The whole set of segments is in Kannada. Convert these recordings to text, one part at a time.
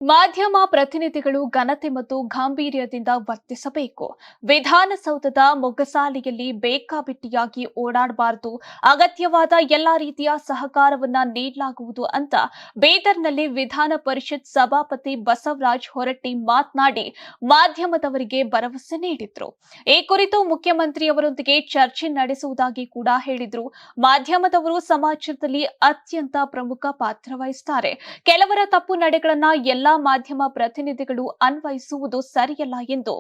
ಮಾಧ್ಯಮ ಪ್ರತಿನಿಧಿಗಳು ಘನತೆ ಮತ್ತು ಗಾಂಭೀರ್ಯದಿಂದ ವರ್ತಿಸಬೇಕು. ವಿಧಾನಸೌಧದ ಮೊಗಸಾಲೆಯಲ್ಲಿ ಬೇಕಾಬಿಟ್ಟಿಯಾಗಿ ಓಡಾಡಬಾರದು. ಅಗತ್ಯವಾದ ಎಲ್ಲಾ ರೀತಿಯ ಸಹಕಾರವನ್ನ ನೀಡಲಾಗುವುದು ಅಂತ ಬೀದರ್ನಲ್ಲಿ ವಿಧಾನ ಪರಿಷತ್ ಸಭಾಪತಿ ಬಸವರಾಜ ಹೊರಟ್ಟಿ ಮಾತನಾಡಿ ಮಾಧ್ಯಮದವರಿಗೆ ಭರವಸೆ ನೀಡಿದ್ರು. ಈ ಕುರಿತು ಮುಖ್ಯಮಂತ್ರಿಯವರೊಂದಿಗೆ ಚರ್ಚೆ ನಡೆಸುವುದಾಗಿ ಕೂಡ ಹೇಳಿದ್ರು. ಮಾಧ್ಯಮದವರು ಸಮಾಜದಲ್ಲಿ ಅತ್ಯಂತ ಪ್ರಮುಖ ಪಾತ್ರ ವಹಿಸುತ್ತಾರೆ. ಕೆಲವರ ತಪ್ಪು ನಡೆಗಳನ್ನ ಎಲ್ಲ ಮಾಧ್ಯಮ ಪ್ರತಿನಿಧಿಗಳು ಅನ್ವಯಿಸುವುದು ಸರಿಯಲ್ಲ ಎಂದು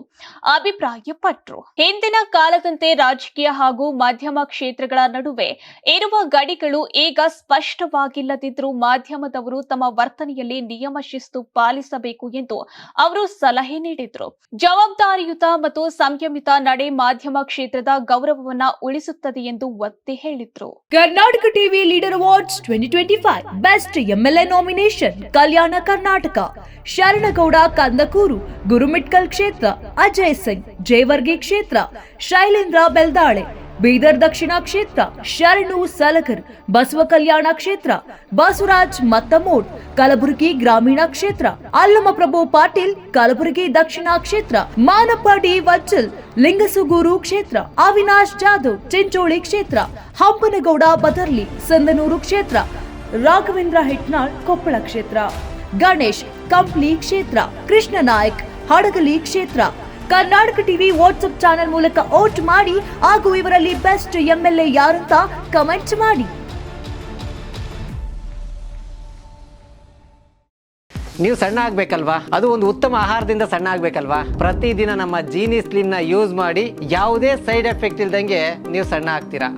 ಅಭಿಪ್ರಾಯಪಟ್ಟರು. ಹಿಂದಿನ ಕಾಲದಂತೆ ರಾಜಕೀಯ ಹಾಗೂ ಮಾಧ್ಯಮ ಕ್ಷೇತ್ರಗಳ ನಡುವೆ ಇರುವ ಗಡಿಗಳು ಈಗ ಸ್ಪಷ್ಟವಾಗಿಲ್ಲದಿದ್ದರೂ ಮಾಧ್ಯಮದವರು ತಮ್ಮ ವರ್ತನೆಯಲ್ಲಿ ನಿಯಮ ಶಿಸ್ತು ಪಾಲಿಸಬೇಕು ಎಂದು ಅವರು ಸಲಹೆ ನೀಡಿದರು. ಜವಾಬ್ದಾರಿಯುತ ಮತ್ತು ಸಂಯಮಿತ ನಡೆ ಮಾಧ್ಯಮ ಕ್ಷೇತ್ರದ ಗೌರವವನ್ನ ಉಳಿಸುತ್ತದೆ ಎಂದು ಒತ್ತಿ ಹೇಳಿದರು. Karnataka TV leader awards 2025 best MLA nomination Kalyana Karnataka Sharanagouda Kandakur Gurmitkal ಕ್ಷೇತ್ರ, ಅಜಯ್ ಸಿಂಗ್ ಜೇವರ್ಗಿ ಕ್ಷೇತ್ರ, ಶೈಲೇಂದ್ರ ಬೆಲ್ದಾಳೆ ಬೀದರ್ ದಕ್ಷಿಣ ಕ್ಷೇತ್ರ, ಶರಣು ಸಲಗರ್ ಬಸವ ಕಲ್ಯಾಣ ಕ್ಷೇತ್ರ, ಬಸವರಾಜ್ ಮತ್ತಮೋಡ್ ಕಲಬುರಗಿ ಗ್ರಾಮೀಣ ಕ್ಷೇತ್ರ, ಅಲ್ಲಮಪ್ರಭು ಪಾಟೀಲ್ ಕಲಬುರಗಿ ದಕ್ಷಿಣ ಕ್ಷೇತ್ರ, ಮಾನಪ್ಪ ಡಿ ವಜ್ಜಲ್ ಲಿಂಗಸುಗೂರು ಕ್ಷೇತ್ರ, ಅವಿನಾಶ್ ಜಾಧವ್ ಚಿಂಚೋಳಿ ಕ್ಷೇತ್ರ, ಹಂಪನಗೌಡ ಬದರ್ಲಿ ಸಂದನೂರು ಕ್ಷೇತ್ರ, ರಾಘವೇಂದ್ರ ಹಿಟ್ನಾಳ್ ಕೊಪ್ಪಳ ಕ್ಷೇತ್ರ, ಗಣೇಶ್ ಕಂಪ್ಲಿ ಕ್ಷೇತ್ರ, ಕೃಷ್ಣ ನಾಯಕ್ ಹಡಗಲಿ ಕ್ಷೇತ್ರ. ಕರ್ನಾಟಕ ಟಿವಿ ವಾಟ್ಸ್ಆಪ್ ಚಾನೆಲ್ ಮೂಲಕ ವೋಟ್ ಮಾಡಿ ಹಾಗೂ ಇವರಲ್ಲಿ ಬೆಸ್ಟ್ ಎಂಎಲ್ಎ ಯಾರಂತ ಕಮೆಂಟ್ ಮಾಡಿ. ನೀವು ಸಣ್ಣ ಆಗ್ಬೇಕಲ್ವಾ? ಅದು ಒಂದು ಉತ್ತಮ ಆಹಾರದಿಂದ ಸಣ್ಣ ಆಗ್ಬೇಕಲ್ವಾ? ಪ್ರತಿದಿನ ನಮ್ಮ ಜೀನಿ ಸ್ಲಿಮ್ ನ ಯೂಸ್ ಮಾಡಿ ಯಾವುದೇ ಸೈಡ್ ಎಫೆಕ್ಟ್ ಇಲ್ದಂಗೆ ನೀವು ಸಣ್ಣ ಆಗ್ತೀರಾ.